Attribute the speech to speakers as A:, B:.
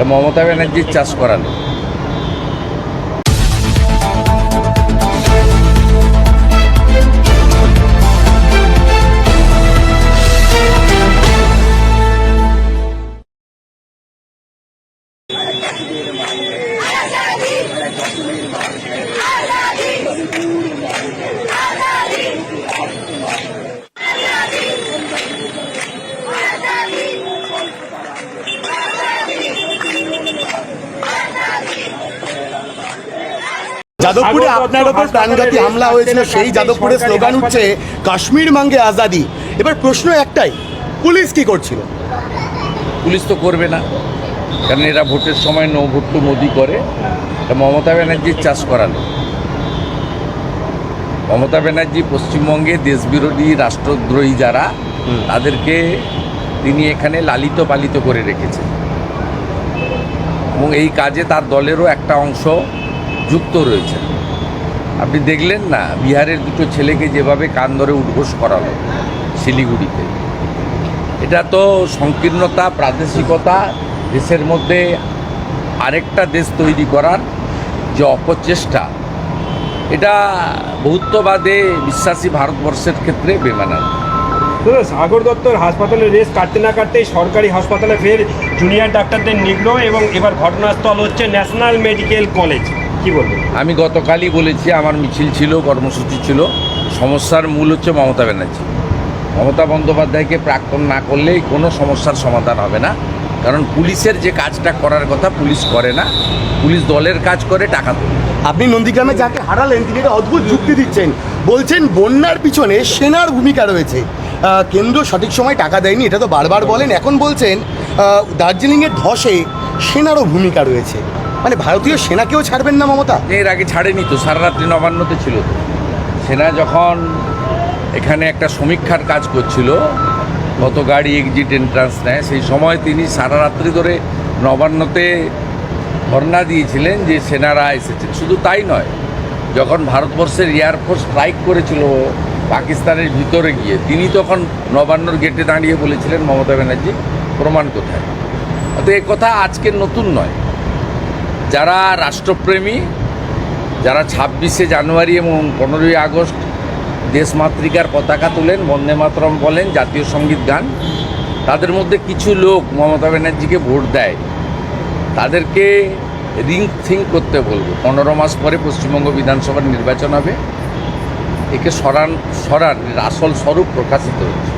A: মমতা ব্যানার্জির চাষ করালো।
B: যাদবপুরে আপনার ওপর প্রাণঘাতী হামলা হয়েছিল, সেই যাদবপুরে স্লোগান উঠছে কাশ্মীর মাঙ্গে আজাদি। এবার প্রশ্ন একটাই, পুলিশ কি করছিল?
A: পুলিশ তো করবে না, কারণ এরা ভোটের সময় নো ভোট টু মোদি করে। মমতা ব্যানার্জির চাষ করালো। মমতা ব্যানার্জি পশ্চিমবঙ্গে দেশবিরোধী রাষ্ট্রদ্রোহী যারা, তাদেরকে তিনি এখানে লালিত পালিত করে রেখেছেন এবং এই কাজে তার দলেরও একটা অংশ যুক্ত রয়েছে। আপনি দেখলেন না বিহারের দুটো ছেলেকে যেভাবে কান ধরে উদ্ঘোষ করালো শিলিগুড়িতে। এটা তো সংকীর্ণতা, প্রাদেশিকতা, দেশের মধ্যে আরেকটা দেশ তৈরি করার যে অপচেষ্টা, এটা বহুত্ববাদে বিশ্বাসী ভারতবর্ষের ক্ষেত্রে বেমানান।
C: সাগর দত্তর হাসপাতালে রেস কাটতে না কাটতেই সরকারি হাসপাতালে ফের জুনিয়র ডাক্তারদের নিগ্রহ এবং এবার ঘটনাস্থল হচ্ছে ন্যাশনাল মেডিকেল কলেজ। কি বলবেন?
A: আমি গতকালই বলেছি, আমার মিছিল ছিল, কর্মসূচি ছিল। সমস্যার মূল হচ্ছে মমতা ব্যানার্জি। মমতা বন্দ্যোপাধ্যায়কে প্রাক্তন না করলেই কোনো সমস্যার সমাধান হবে না। কারণ পুলিশের যে কাজটা করার কথা পুলিশ করে না, পুলিশ দলের কাজ করে, টাকা তোলে।
B: আপনি নন্দীগ্রামে যাকে হারালেন তিনি একটা অদ্ভুত যুক্তি দিচ্ছেন, বলছেন বন্যার পিছনে সেনার ভূমিকা রয়েছে, কেন্দ্র সঠিক সময় টাকা দেয়নি, এটা তো বারবার বলেন। এখন বলছেন দার্জিলিংয়ের ধসে সেনারও ভূমিকা রয়েছে, মানে ভারতীয় সেনাকেও ছাড়বেন না মমতা?
A: এর আগে ছাড়েনি তো, সারা রাত্রি নবান্নতে ছিল তো। সেনা যখন এখানে একটা সমীক্ষার কাজ করছিল, কত গাড়ি এক্সিট এন্ট্রান্স নেয়, সেই সময় তিনি সারা রাত্রি ধরে নবান্নতে ধর্ণা দিয়েছিলেন যে সেনারা এসেছেন। শুধু তাই নয়, যখন ভারতবর্ষের এয়ারফোর্স স্ট্রাইক করেছিল পাকিস্তানের ভিতরে গিয়ে, তিনি তখন নবান্নর গেটে দাঁড়িয়ে বলেছিলেন মমতা ব্যানার্জি প্রমাণ কোথায়। অত এ কথা আজকের নতুন নয়। যারা রাষ্ট্রপ্রেমী, যারা 26শে জানুয়ারি এবং 15ই আগস্ট দেশমাতৃকার পতাকা তোলেন, বন্দে মাতরম বলেন, জাতীয় সঙ্গীত গান, তাদের মধ্যে কিছু লোক মমতা ব্যানার্জিকে ভোট দেয়, তাদেরকে থিঙ্ক করতে বলবো। 15 মাস পরে পশ্চিমবঙ্গ বিধানসভার নির্বাচন হবে, একে সরান আসল স্বরূপ প্রকাশিত হচ্ছে।